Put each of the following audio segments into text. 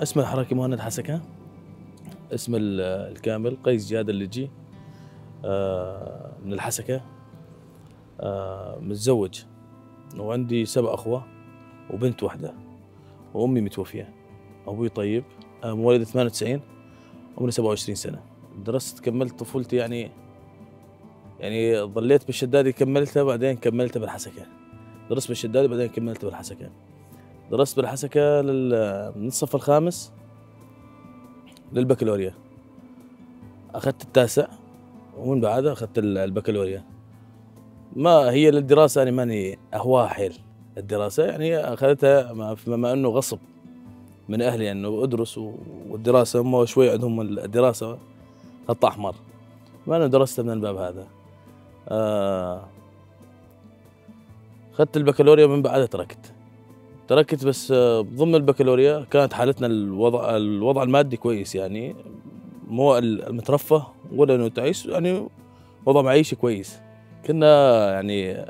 اسم الحركي مهند حسكة. اسم الكامل قيس جهاد اللجي. من الحسكة. متزوج وعندي 7 أخوة وبنت واحدة، وأمي متوفية. أبوي طيب، مواليد 98، عمري 27 سنة. درست كملت طفولتي يعني ظليت بالشدادي كملتها، بعدين كملتها بالحسكة. درست بالشدادي بعدين كملتها بالحسكة. درست بالحسكة من الصف الخامس للبكالوريا. أخذت التاسع ومن بعدها أخذت البكالوريا. ما هي للدراسة أنا ماني أهواها حيل الدراسة، يعني أخذتها بما أنه غصب من أهلي أنه أدرس، والدراسة هم شوي عندهم الدراسة خط أحمر، ما أنا درست من الباب هذا. أخذت البكالوريا من بعدها تركت بس ضمن البكالوريا كانت حالتنا الوضع المادي كويس، يعني مو المترفه ولا انه تعيش، يعني وضع معيشي كويس. كنا يعني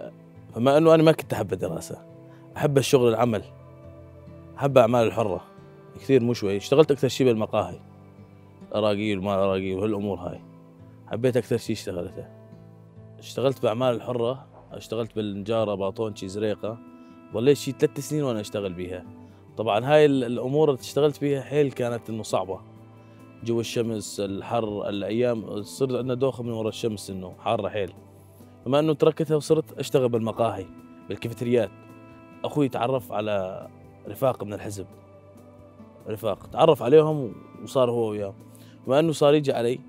بما انه انا ما كنت احب الدراسه، احب الشغل العمل، احب الاعمال الحره كثير مو شوي. اشتغلت اكثر شيء بالمقاهي، اراجيل وما اراجيل وهالامور هاي، حبيت اكثر شيء اشتغلته. اشتغلت باعمال الحره، اشتغلت بالنجاره باطونشي زريقه، ضليت شي 3 سنين وانا اشتغل بيها. طبعا هاي الامور اللي اشتغلت بيها حيل كانت انه صعبه، جو الشمس الحر الايام، صرت عندنا دوخه من ورا الشمس انه حاره حيل. بما انه تركتها وصرت اشتغل بالمقاهي بالكافيتريات. اخوي تعرف على رفاق من الحزب، رفاق تعرف عليهم وصار هو وياه. بما انه صار يجي علي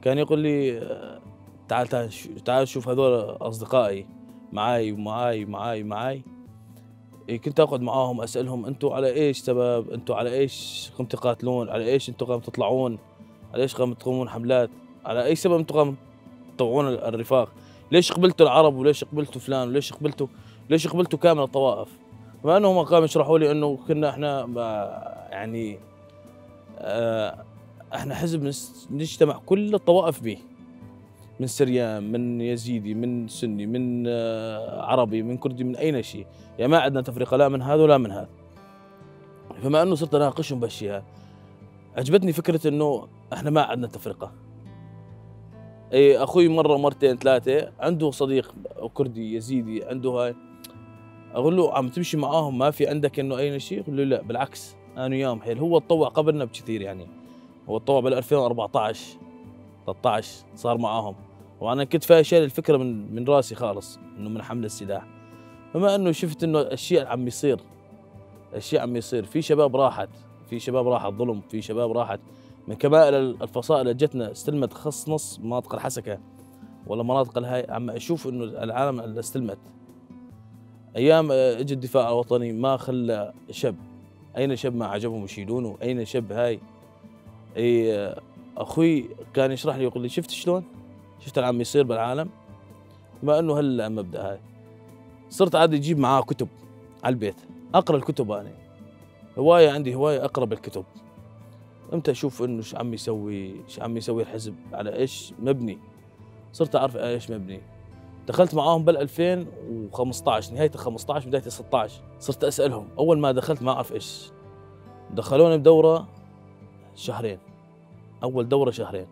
كان يقول لي تعال شوف هذول اصدقائي معاي ومعاي ومعاي ومعاي. كنت اقعد معاهم اسالهم انتم على ايش سبب، انتم على ايش قم تقاتلون، على ايش انتم قم تطلعون، على ايش قم تقومون حملات، على اي سبب انتم قم تطوعون الرفاق، ليش قبلتوا العرب وليش قبلتوا فلان ليش قبلتوا كامل الطوائف. بما انهم قاموا يشرحوا لي انه كنا احنا يعني احنا حزب نجتمع كل الطوائف به، من سريان، من يزيدي، من سني، من عربي، من كردي، من اي شيء، يعني ما عندنا تفرقه لا من هذا ولا من هذا. فما انه صرت اناقشهم بهالشيء، عجبتني فكره انه احنا ما عندنا تفرقه. اي اخوي مره مرتين ثلاثه عنده صديق كردي يزيدي عنده هاي، اقول له عم تمشي معاهم ما في عندك انه اي شيء؟ يقول لي لا بالعكس انا وياهم حيل. هو تطوع قبلنا بكثير، يعني هو تطوع بال 2014 13 صار معاهم، وانا كنت فاشل الفكره من راسي خالص انه من حمل السلاح. بما انه شفت انه الشيء عم يصير، في شباب راحت، ظلم، في شباب راحت من كبائر الفصائل اللي جتنا استلمت خص نص مناطق الحسكه ولا مناطق الهاي. عم اشوف انه العالم اللي استلمت ايام اجى الدفاع الوطني ما خلى شب، اين شب ما عجبهم يشيلونه، اين شب هاي. اي اخوي كان يشرح لي يقول لي شفت شلون؟ شفت اللي عم يصير بالعالم؟ بما انه هالمبدا هاي صرت عادي اجيب معاه كتب على البيت، اقرا الكتب. انا عندي هوايه اقرا بالكتب، امتى اشوف انه ايش عم يسوي الحزب، على ايش مبني، صرت اعرف ايش مبني. دخلت معاهم بال 2015 نهايه ال 15 بدايه ال 16، صرت اسالهم. اول ما دخلت ما اعرف ايش، دخلوني بدوره شهرين، اول دوره شهرين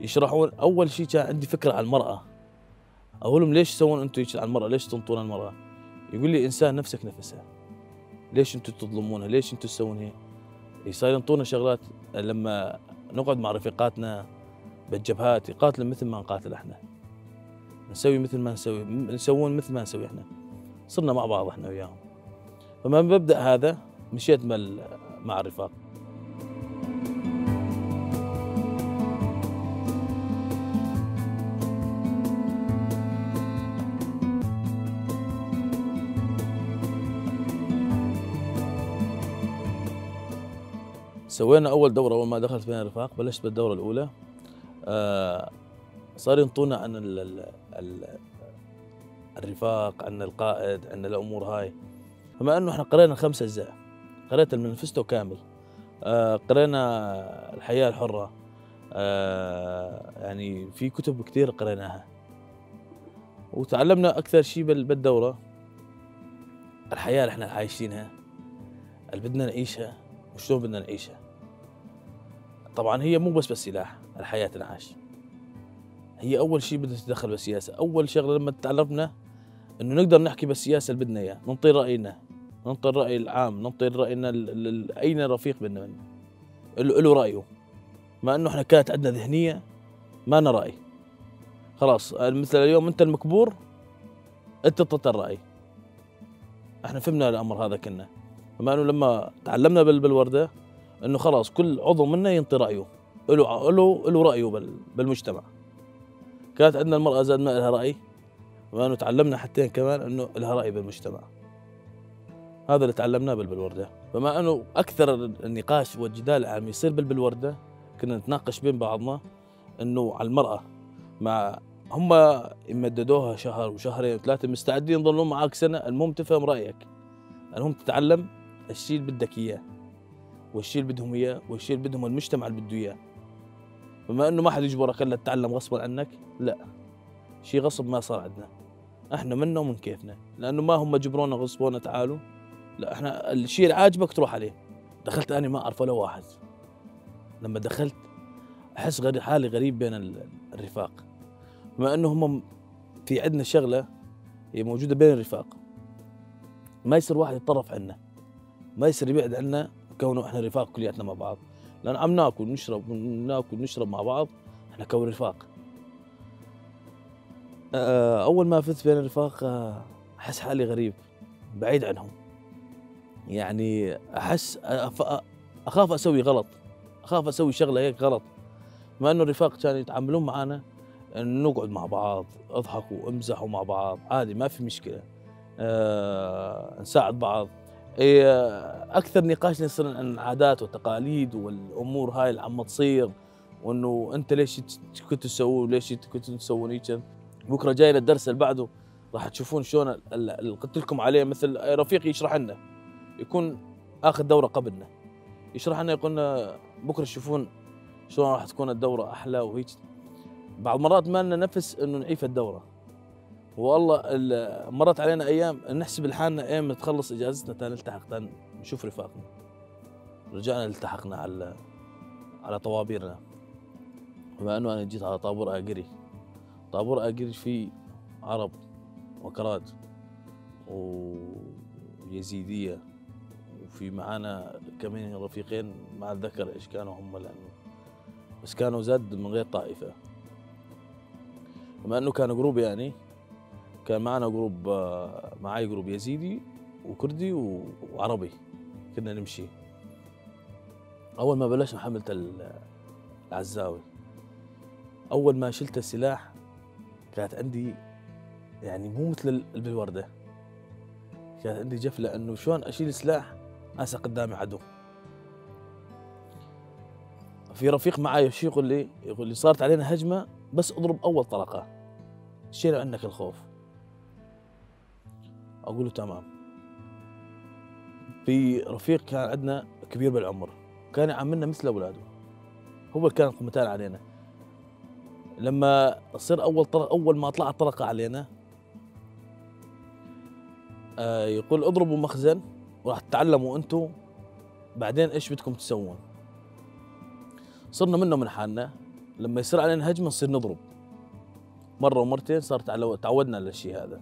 يشرحون. اول شيء كان عندي فكره عن المراه، اقول لهم ليش تسوون انتم هيك على المراه، ليش تنطون المراه؟ يقول لي انسان نفسك نفسها، ليش انتم تظلمونها، ليش انتم تسوون هيك؟ صار ينطونا شغلات لما نقعد مع رفيقاتنا بالجبهات، يقاتلوا مثل ما نقاتل احنا، نسوي مثل ما نسوي، يسوون مثل ما نسوي احنا، صرنا مع بعض احنا وياهم. فما ببدأ هذا مشيت مع الرفاق. سوينا اول دوره، اول ما دخلت فينا الرفاق بلشت بالدوره الاولى. صار ينطونا عن الرفاق، عن القائد، عن الامور هاي. بما انه احنا قرينا 5 اجزاء، قريت المانيفستو كامل، قرينا الحياه الحره، يعني في كتب كثير قريناها، وتعلمنا اكثر شيء بالدوره الحياه اللي احنا عايشينها، اللي بدنا نعيشها، وشلون بدنا نعيشها. طبعا هي مو بس بالسلاح، الحياة تنعاش. هي أول شيء بدها تتدخل بالسياسة. أول شغلة لما تعرفنا إنه نقدر نحكي بالسياسة اللي بدنا إياه، ننطي رأينا، ننطي الرأي العام، ننطي رأينا أي رفيق بدنا منه له رأيه. ما إنه إحنا كانت عندنا ذهنية ما لنا رأي، خلاص مثل اليوم أنت المكبور أنت تعطي الرأي. إحنا فهمنا الأمر هذا كنا، بما إنه لما تعلمنا بالوردة إنه خلاص كل عضو منا ينطي رأيه، له رأيه بالمجتمع. كانت عندنا المرأة زاد ما لها رأي، بما إنه تعلمنا حتى كمان إنه لها رأي بالمجتمع. هذا اللي تعلمناه بالوردة. بما إنه أكثر النقاش والجدال عم يصير بالوردة، كنا نتناقش بين بعضنا إنه على المرأة، مع هم يمددوها شهر وشهرين وثلاثة، مستعدين يظلون معاك سنة، المهم تفهم رأيك، المهم تتعلم الشيء اللي بدك إياه والشيء اللي بدهم إياه والشيء اللي بدهم المجتمع اللي بده إياه. بما إنه ما حد يجبرك إلا تتعلم غصبا عنك، لا، شيء غصب ما صار عندنا، احنا منا ومن كيفنا، لأنه ما هم جبرونا غصبونا تعالوا، لا، احنا الشيء اللي عاجبك تروح عليه. دخلت أنا ما أعرف ولا واحد، لما دخلت أحس حالي غريب بين الرفاق، بما إنه هم في عندنا شغلة هي موجودة بين الرفاق، ما يصير واحد يتطرف عنا، ما يصير يبعد عنا كونه احنا رفاق كلياتنا مع بعض، لأن عم ناكل ونشرب مع بعض، احنا كون رفاق. أول ما فزت بين الرفاق أحس حالي غريب بعيد عنهم، يعني أحس أخاف أسوي غلط، أخاف أسوي شغلة هيك غلط. ما إنه الرفاق كانوا يتعاملون معنا إنه نقعد مع بعض، اضحكوا امزحوا مع بعض عادي ما في مشكلة، نساعد بعض. أكثر نقاش يصير عن العادات والتقاليد والأمور هاي اللي عم تصير، وإنه أنت ليش كنت تسوي وليش كنت تسوون هيك. بكرة جاي للدرس اللي بعده راح تشوفون شلون اللي قلت لكم عليه، مثل رفيق يشرح لنا، يكون آخذ دورة قبلنا، يشرح لنا يقول لنا بكرة تشوفون شلون راح تكون الدورة أحلى وهيك. بعض مرات ما لنا نفس إنه نعيف الدورة، والله مرت علينا أيام نحسب لحالنا أيام تخلص إجازتنا نلتحق نشوف رفاقنا، رجعنا التحقنا على طوابيرنا. بما إنه أنا جيت على طابور آقري فيه عرب وكراد ويزيدية، وفي معانا كمان رفيقين ما أتذكر إيش كانوا هم، لأنه بس كانوا زاد من غير طائفة. بما إنه كان جروب، يعني كان معنا جروب، معاي جروب يزيدي وكردي وعربي، كنا نمشي. أول ما بلشنا حملة العزاوي، أول ما شلت السلاح كانت عندي يعني مو مثل بالوردة، كانت عندي جفلة إنه شلون أشيل سلاح هسه قدامي عدو. في رفيق معاي شي يقول لي صارت علينا هجمة بس اضرب أول طلقة شيل عنك الخوف. أقول له تمام. في رفيق كان عندنا كبير بالعمر، كان يعاملنا مثل أولاده، هو اللي كان قمتان علينا. لما تصير أول ما طلعت طلقة علينا يقول اضربوا مخزن وراح تتعلموا أنتم بعدين إيش بدكم تسوون. صرنا منه من حالنا، لما يصير علينا هجمة نصير نضرب مرة ومرتين، صار تعودنا على الشيء هذا.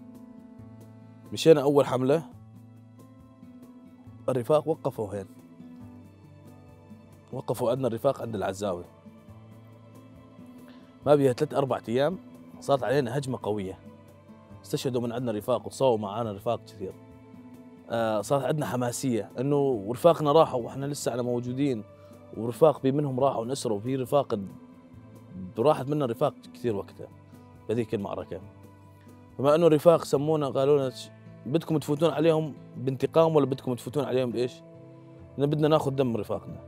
مشينا أول حملة، الرفاق وقفوا عندنا الرفاق عند العزاوي، ما بيها 3-4 أيام صارت علينا هجمة قوية، استشهدوا من عندنا رفاق وتصاووا معنا رفاق كثير. صارت عندنا حماسية إنه ورفاقنا راحوا وإحنا لسه على موجودين، ورفاق بي منهم راحوا ونسروا، وفي رفاق راحت منا رفاق كثير وقتها بهذيك المعركة. بما إنه رفاق سمونا قالوا لنا بدكم تفوتون عليهم بانتقام ولا بدكم تفوتون عليهم بإيش؟ بدنا ناخذ دم رفاقنا،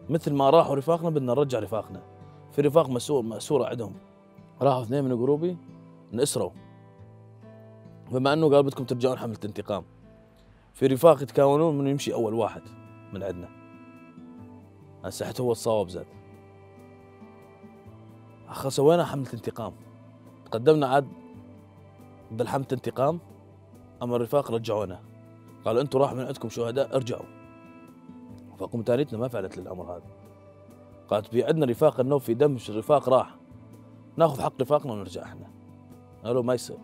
مثل ما راحوا رفاقنا بدنا نرجع رفاقنا. في رفاق مأسورة عندهم، راحوا 2 من جروبي انأسروا، بما انه قال بدكم ترجعون حملة انتقام. في رفاق يتكونون من يمشي اول واحد من عندنا، هسه حتى هو الصواب زاد. سوينا حملة انتقام، تقدمنا عاد ضد حملة انتقام، اما الرفاق رجعونا قالوا انتم راح من عندكم شهداء ارجعوا. فقمتانيتنا ما فعلت للأمر هذا، قالت في عندنا رفاق النوب في دم، الرفاق راح ناخذ حق رفاقنا ونرجع احنا. قالوا ما يصير،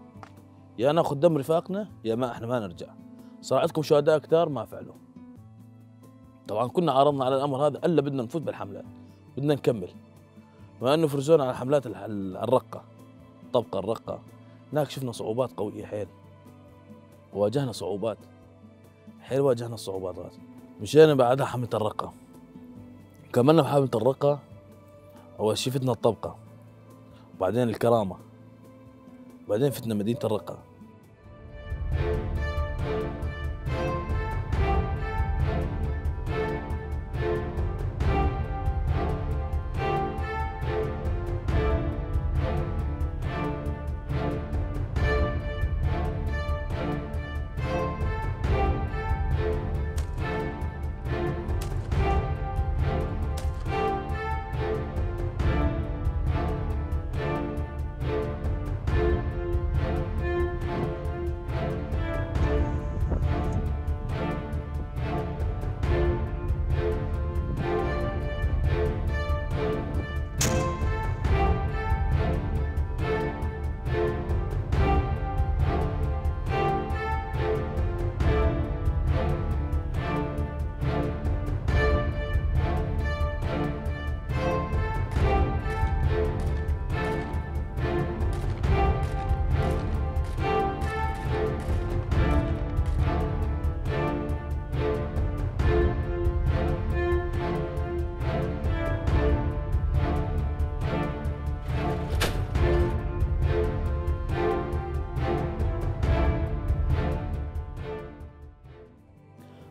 يا ناخذ دم رفاقنا يا ما احنا ما نرجع، صار عندكم شهداء كثار ما فعلوا. طبعا كنا عارضنا على الامر هذا الا بدنا نفوت بالحملات، بدنا نكمل، بما انه فرزونا على حملات الرقه، طبقه الرقه، هناك شفنا صعوبات قويه حيل، واجهنا صعوبات حيل، واجهنا الصعوبات هذه. مشينا بعدها حمله الرقه، كملنا بحمله الرقه. اول شيء فتنا الطبقه، وبعدين الكرامه، بعدين فتنا مدينه الرقه.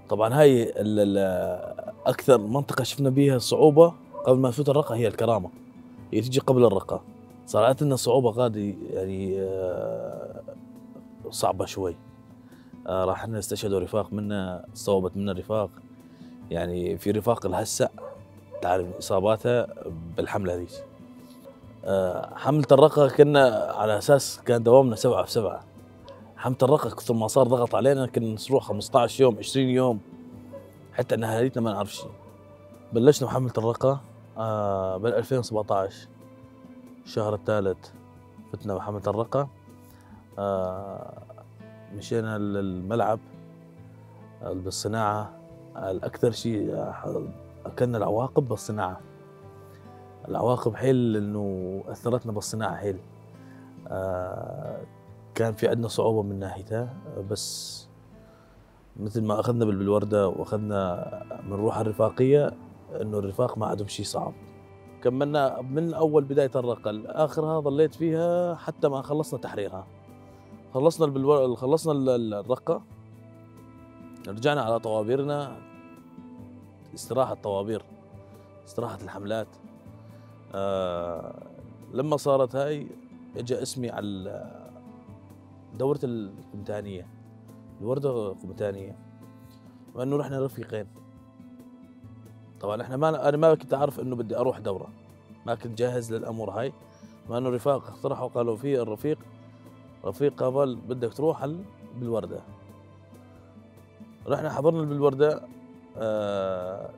طبعا هاي اكثر منطقه شفنا بيها صعوبه قبل ما نفوت الرقه هي الكرامه، هي تجي قبل الرقه. صارت لنا صعوبه غادي يعني صعبه شوي. راح نستشهدوا رفاق منا، صوبت منا رفاق، يعني في رفاق لهسه تعرف اصاباتها بالحمله هذيك. حمله الرقه كنا على اساس كان دوامنا 7 في 7. حمله الرقه كثر ما صار ضغط علينا كنا نروح 15 يوم 20 يوم حتى ان اهاليتنا ما نعرف شيء. بلشنا بحمله الرقه بال 2017 الشهر الثالث فتنا بحمله الرقه. مشينا للملعب بالصناعه. الاكثر شيء اكلنا العواقب بالصناعه، العواقب حيل انه اثرتنا بالصناعه حيل. كان في عندنا صعوبه من ناحيتها، بس مثل ما اخذنا بالورده واخذنا من روح الرفاقيه انه الرفاق ما عندهم شيء صعب. كملنا من اول بدايه الرقه لاخرها، ظليت فيها حتى ما خلصنا تحريرها. خلصنا الرقه، رجعنا على طوابيرنا، استراحه طوابير، استراحه الحملات. لما صارت هاي اجى اسمي على دورة القمتانية، الوردة القمتانية، وانه رحنا رفيقين. طبعا انا ما كنت اعرف انه بدي اروح دورة، ما كنت جاهز للامور هاي، مع انه الرفاق اقترحوا قالوا في رفيق قال بدك تروح بالوردة. رحنا حضرنا بالوردة.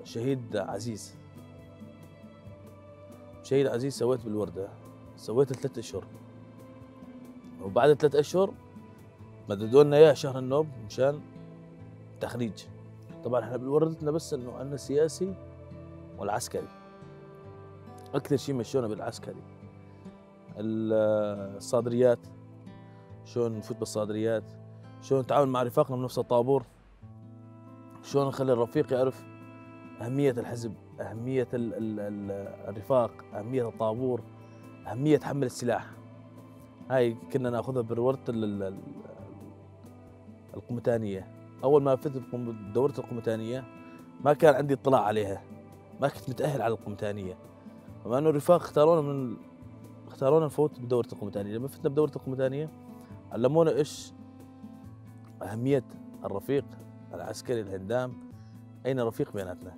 شهيد عزيز سويت بالوردة، سويت 3 اشهر، وبعد 3 اشهر مددوا لنا اياه شهر النوب مشان تخريج. طبعا احنا بوردتنا بس انه عندنا السياسي والعسكري، اكثر شيء مشونا بالعسكري. الصادريات، شلون نفوت بالصادريات، شلون نتعامل مع رفاقنا بنفس الطابور، شلون نخلي الرفيق يعرف اهميه الحزب، اهميه الرفاق، اهميه الطابور، اهميه حمل السلاح. هاي كنا ناخذها بالورده القمتانيه. اول ما فتت بدورة القمتانيه ما كان عندي اطلاع عليها، ما كنت متاهل على القمتانيه، بما انه الرفاق اختارونا نفوت بدورة القمتانيه. لما فتنا بدورة القمتانيه علمونا ايش اهميه الرفيق العسكري الهندام، اين رفيق بيناتنا.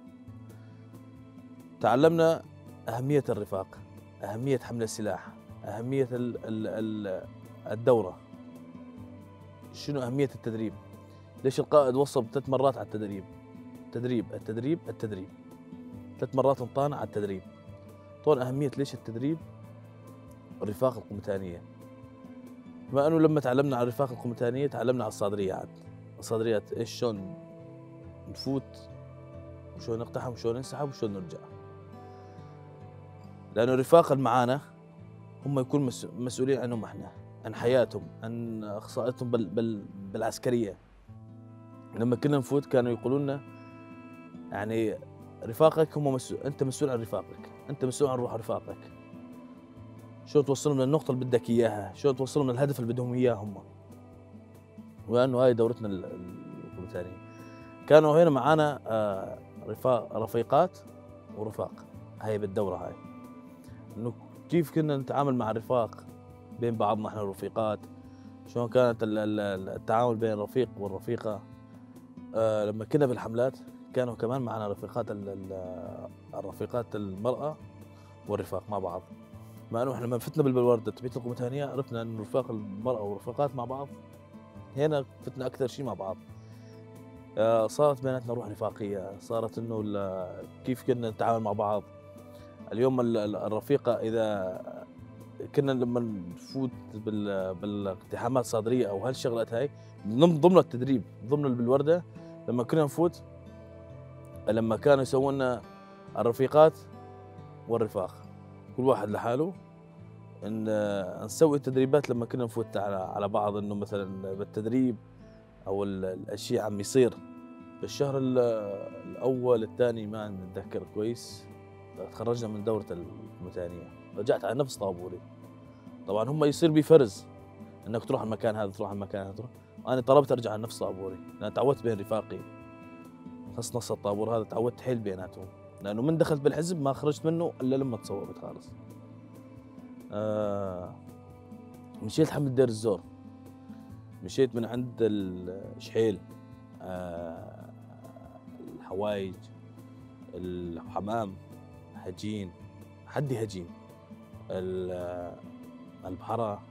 تعلمنا اهميه الرفاق، اهميه حمل السلاح، اهميه الدوره، شنو اهميه التدريب، ليش القائد وصل 3 مرات على التدريب، تدريب التدريب التدريب. 3 مرات انطانا على التدريب. طول أهمية ليش التدريب؟ الرفاق الكوميتانية. بما أنه لما تعلمنا على الرفاق الكوميتانية تعلمنا على الصادرية عاد. الصادريات إيش شلون نفوت وشلون نقتحم وشلون ننسحب وشلون نرجع. لأنه الرفاق اللي معانا هم يكون مسؤولين عنهم احنا، عن حياتهم، عن اخصائياتهم بالعسكريه. لما كنا نفوت كانوا يقولوا لنا يعني رفاقك هم انت مسؤول عن رفاقك، انت مسؤول عن روح رفاقك. شلون توصلهم للنقطه اللي بدك اياها، شلون توصلهم للهدف اللي بدهم اياه هم. ولانه هاي دورتنا الثانيه. كانوا هنا معانا رفيقات ورفاق. هاي بالدوره هاي انه كيف كنا نتعامل مع الرفاق بين بعضنا احنا الرفيقات، شلون كانت التعامل بين الرفيق والرفيقة. لما كنا بالحملات كانوا كمان معنا الرفيقات المرأة والرفاق مع بعض. مع انه احنا لما فتنا بالوردة تبعت الكوميتانية عرفنا انه رفاق المرأة والرفاقات مع بعض، هنا فتنا اكثر شيء مع بعض. صارت بيناتنا روح رفاقية، صارت انه كيف كنا نتعامل مع بعض. اليوم الرفيقة إذا كنا لما نفوت بالاقتحامات الصادرية أو هالشغلات هاي ضمن التدريب ضمن بالوردة، لما كنا نفوت لما كانوا يسوون لنا الرفيقات والرفاق كل واحد لحاله، إن نسوي التدريبات لما كنا نفوت على بعض. إنه مثلا بالتدريب أو الشيء عم يصير بالشهر الأول الثاني ما نتذكر كويس، تخرجنا من دورة الكوميتانية رجعت على نفس طابوري. طبعا هم يصير بي فرز انك تروح المكان هذا تروح المكان هذا تروح. انا طلبت ارجع على نفس طابوري لان تعودت بين رفاقي، خاصة نص الطابور هذا تعودت حيل بيناتهم، لانه من دخلت بالحزب ما خرجت منه الا لما تصوبت خالص. مشيت حمد دير الزور، مشيت من عند الشحيل، الحوايج، الحمام، هجين، حدي هجين، البحرة،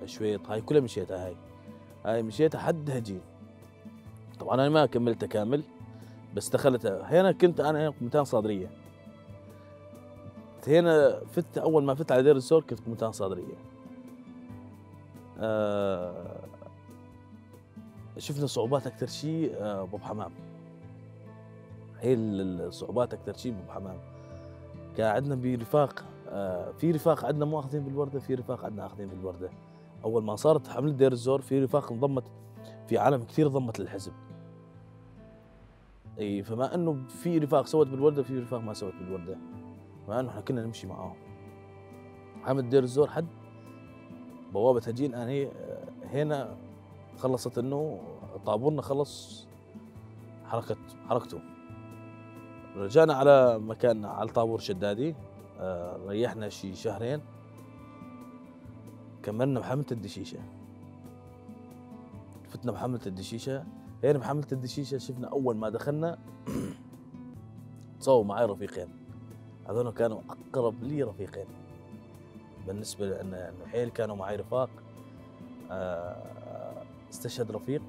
شويط، هاي كلها مشيتها. هاي مشيتها حد هجين. طبعا انا ما كملتها كامل بس دخلتها. هنا كنت انا كوميتان صادرية. هنا فت اول ما فت على دير الزور كنت كوميتان صادرية. شفنا صعوبات اكثر شيء باب حمام. هي الصعوبات اكثر شيء باب حمام. كان عندنا برفاق، في رفاق عندنا مو اخذين بالورده، في رفاق عندنا اخذين بالورده. اول ما صارت حمله دير الزور في رفاق انضمت، في عالم كثير ضمت للحزب. اي فما انه في رفاق سوت بالورده وفي رفاق ما سوت بالورده، مع انه احنا كنا نمشي معاهم. حمله دير الزور حد بوابه هجين انا هي هنا خلصت انه طابورنا خلص حركته. رجعنا على مكان على طابور شدادي، ريحنا شي شهرين، كملنا بحملة الدشيشة. فتنا بحملة الدشيشة. هنا بحملة الدشيشة شفنا أول ما دخلنا تصاوبوا معي رفيقين، هذول كانوا أقرب لي رفيقين بالنسبة لأنه حيل كانوا معي رفاق. استشهد رفيق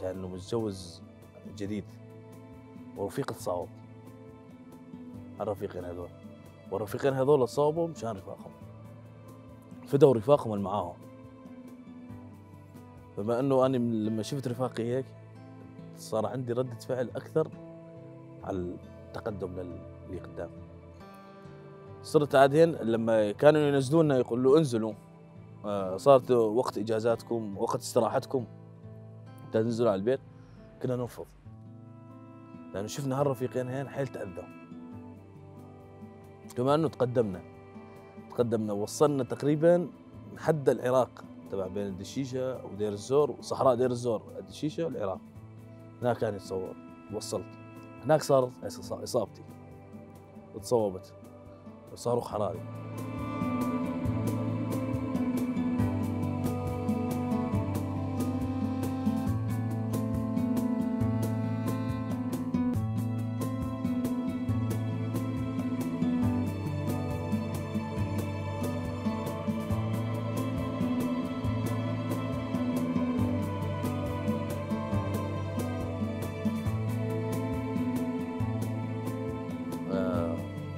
كان متجوز جديد ورفيق تصاوب. الرفيقين هذول والرفيقين هذول تصاوبوا مشان رفاقهم، فدوا رفاقهم اللي معاهم. بما انه انا لما شفت رفاقي هيك صار عندي ردة فعل اكثر على التقدم اللي قدام. صرت عادين لما كانوا ينزلونا يقولوا انزلوا، صارت وقت اجازاتكم وقت استراحتكم تنزلوا على البيت، كنا نرفض لانه شفنا هالرفيقين هين حيل تأذوا. بما انه تقدمنا وصلنا تقريبا حد العراق تبع بين الدشيشة ودير الزور وصحراء دير الزور، الدشيشة والعراق. هناك كان يتصور، وصلت هناك صارت اصابتي، تصوبت صاروخ حراري.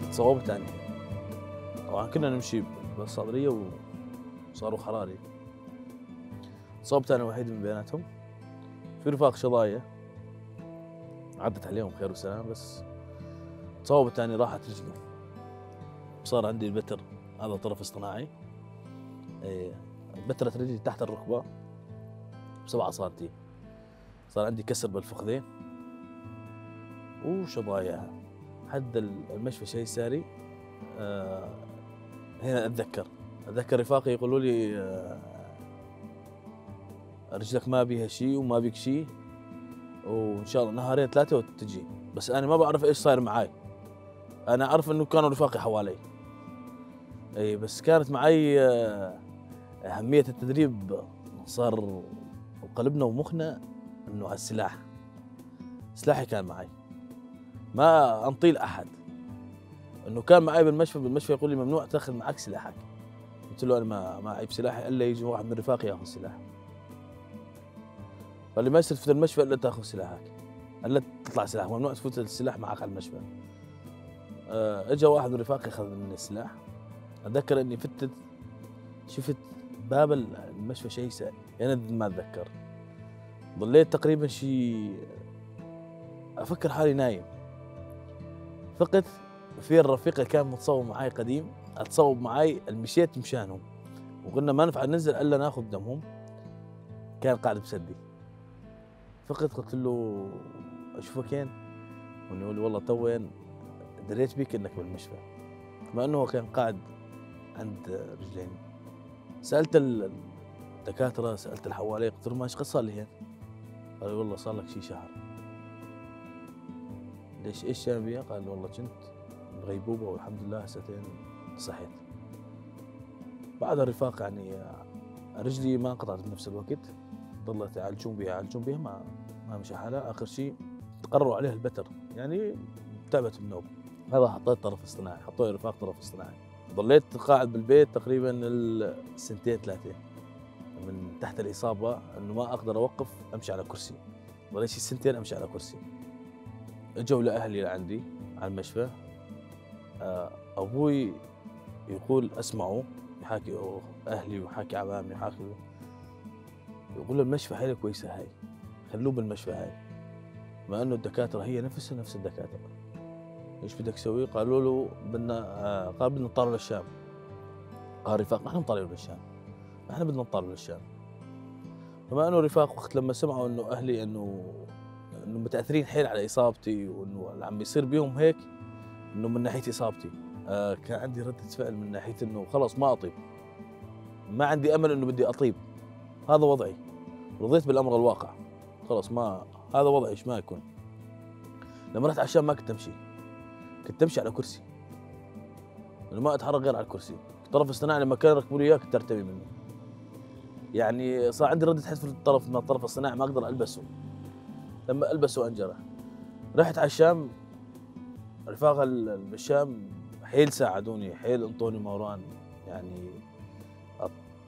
تصوبت ثاني. طبعا كنا نمشي بالصدريه وصاروا خراري. صوبت انا الوحيد من بيناتهم. في رفاق شظايا عدت عليهم خير وسلام، بس تصوبت ثاني راحت رجله. صار عندي البتر، هذا طرف اصطناعي. بترت رجلي تحت الركبه ب7 سنتي. صار عندي كسر بالفخذين وشظايا. حد المشفى شيء ساري. هنا اتذكر رفاقي يقولوا لي رجلك ما بيها شيء وما بيك شيء، وان شاء الله نهارين 3 وتجي. بس انا ما بعرف ايش صاير معاي. انا اعرف انه كانوا رفاقي حوالي. اي بس كانت معي اهميه التدريب. صار وقلبنا ومخنا انه على السلاح. سلاحي كان معي، ما انطيل احد. انه كان معي بالمشفى يقول لي ممنوع تاخذ معك سلاحك. قلت له انا ما اعيب سلاحي الا يجي واحد من رفاقي ياخذ سلاح. قال لي ما يصير تفوت المشفى الا تاخذ سلاحك، الا تطلع سلاح، ممنوع تفوت السلاح معك على المشفى. اجى واحد من رفاقي اخذ مني السلاح. اتذكر اني شفت باب المشفى شيء سائل، يعني ما اتذكر. ضليت تقريبا افكر حالي نايم. فقت في الرفيق اللي كان متصوب معي قديم، اتصوب معي مشيت مشانهم، وقلنا ما ننفع ننزل الا ناخذ دمهم. كان قاعد بسدي. فقت قلت له اشوفك وين؟ يقول لي والله توين دريت بيك انك بالمشفى. بما انه هو كان قاعد عند رجلين. سالت الدكاتره، سالت اللي حواليه، قلت لهم ايش قد صار لي هين؟ قال والله صار لك شي شهر. ليش ايش كان بيها؟ قال والله كنت بغيبوبه والحمد لله ساعتين صحيت. بعد الرفاق يعني رجلي ما انقطعت بنفس الوقت، ضلت يعالجون بها ما مشى حالها. اخر شيء تقرروا عليها البتر، يعني تعبت النوم. هذا حطيت طرف اصطناعي، حطوا رفاق طرف اصطناعي. ضليت قاعد بالبيت تقريبا السنتين 3 من تحت الاصابه، انه ما اقدر اوقف امشي على كرسي. ضليت شي 2 امشي على كرسي. اجوا لاهلي لعندي على المشفى. ابوي يقول اسمعوا، يحاكي اهلي ويحاكي عمامي يحاكي، يقول المشفى حيله كويسه هاي، خلوه بالمشفى هاي. مع انه الدكاتره هي نفس الدكاتره. ايش بدك تسوي؟ قالوا له قال بدنا نطالع للشام. قال رفاق نحن نطالع للشام، نحن بدنا نطالع للشام. فما انه رفاق وقت لما سمعوا انه اهلي انه متاثرين حيل على اصابتي، وانه اللي عم يصير بيهم هيك انه من ناحيه اصابتي، كان عندي رده فعل من ناحيه انه خلص ما اطيب، ما عندي امل انه بدي اطيب. هذا وضعي، رضيت بالامر الواقع. خلص ما هذا وضعي، ايش ما يكون. لما رحت على الشام ما كنت امشي، كنت امشي على كرسي، لانه ما اتحرك غير على الكرسي. الطرف الصناعي لما كانوا يركبوا لي اياه كنت ارتمي منه. يعني صار عندي رده حس في الطرف الصناعي ما اقدر البسه. لما البسه انجرح. رحت على الشام، رفاق بالشام حيل ساعدوني، حيل انطوني موران. يعني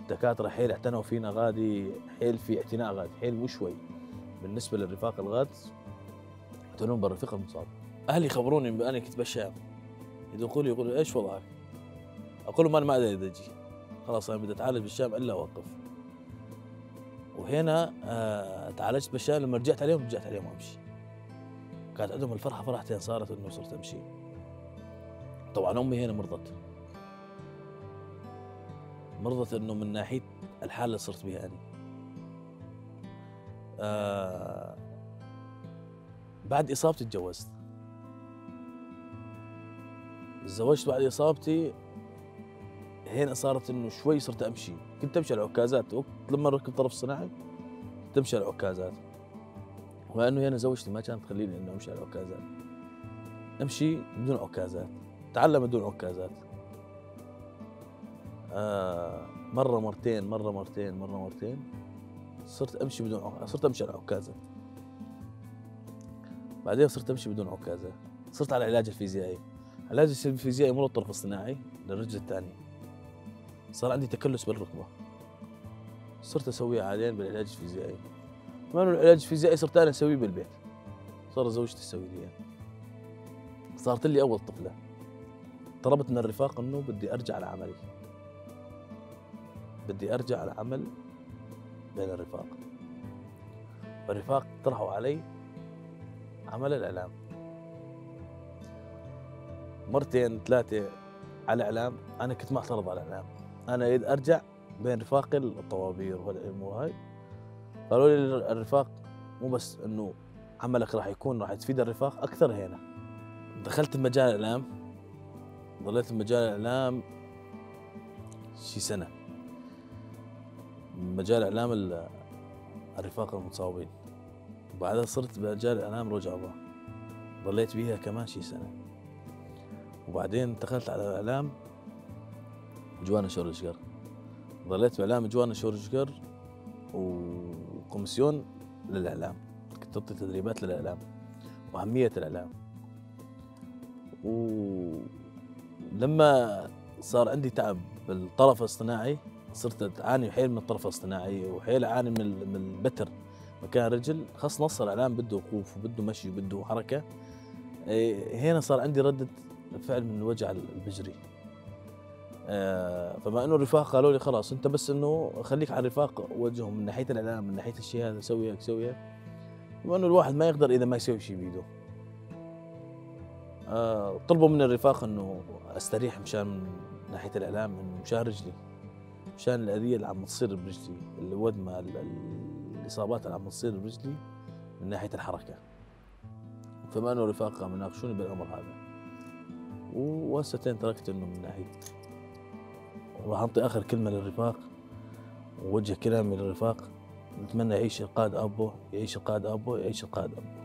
الدكاتره حيل اعتنوا فينا غادي، حيل في اعتناء غادي، حيل مو شوي بالنسبه للرفاق الغاد. اعتنون بالرفيق المصاب. اهلي خبروني باني كنت بالشام، يقولوا ايش وضعك؟ اقول لهم انا ما ادري اذا اجي، خلاص انا بدي اتعالج بالشام الا اوقف. وهنا تعالجت بالشام. لما رجعت عليهم امشي. كانت عندهم الفرحه فرحتين صارت انه صرت امشي. طبعا امي هنا مرضت انه من ناحيه الحاله اللي صرت بها انا. بعد اصابتي تزوجت بعد اصابتي. هنا صارت انه شوي صرت امشي. كنت امشي على العكازات وقت لما ركبت طرف صناعي، كنت امشي على العكازات. وانه هنا زوجتي ما كانت تخليني انه امشي على العكازات، امشي بدون عكازات، تعلم بدون عكازات. مرة مرتين صرت امشي صرت امشي على عكازات. بعدين صرت امشي بدون عكازات. صرت على العلاج الفيزيائي. العلاج الفيزيائي مو للطرف الصناعي، للرجل الثاني. صار عندي تكلس بالركبة، صرت اسويه عاديا بالعلاج الفيزيائي. ما انه العلاج الفيزيائي صرت انا اسويه بالبيت، صار زوجتي تسوي لي. صارت لي اول طفلة. طلبت من الرفاق انه بدي ارجع لعملي، بدي ارجع لعمل بين الرفاق. فالرفاق طرحوا علي عمل الاعلام مرتين ثلاثه على الاعلام. انا كنت معترض على الاعلام، انا اريد ارجع بين رفاقي الطوابير والامور هاي. قالوا لي الرفاق مو بس انه عملك راح تفيد الرفاق اكثر هنا. دخلت بمجال الاعلام، ضليت بمجال الاعلام شي سنه، مجال اعلام الرفاق المتصاوبين. وبعدها صرت بمجال الاعلام رجع الله، ضليت بيها كمان شي سنه. وبعدين دخلت على الاعلام جوانا شورشقر، ضليت باعلام جوانا شورشقر وكوميسيون للاعلام، كنت اعطي تدريبات للاعلام واهميه الاعلام. ولما صار عندي تعب بالطرف الاصطناعي صرت اعاني حيل من الطرف الاصطناعي وحيل اعاني من البتر مكان رجل. خاص نص الاعلام بده وقوف وبده مشي وبده حركه. هنا صار عندي رده فعل من الوجع البجري. فما انه الرفاق قالوا لي خلاص انت بس انه خليك على الرفاق، وجههم من ناحيه الاعلام من ناحيه الشيء هذا، سوي هيك سوي هيك. بما انه الواحد ما يقدر اذا ما يسوي شيء بايده. طلبوا من الرفاق انه استريح مشان ناحيه الاعلام، انه مشان رجلي، مشان الاذيه اللي عم تصير برجلي، الودمه، الاصابات اللي عم تصير برجلي من ناحيه الحركه. فما انه الرفاق قاموا يناقشوني بالامر هذا. وهستين تركت انه من ناحيه. راح انطي اخر كلمه للرفاق ووجه كلامي للرفاق. نتمنى يعيش القائد ابو، يعيش القائد ابو، يعيش القائد ابو.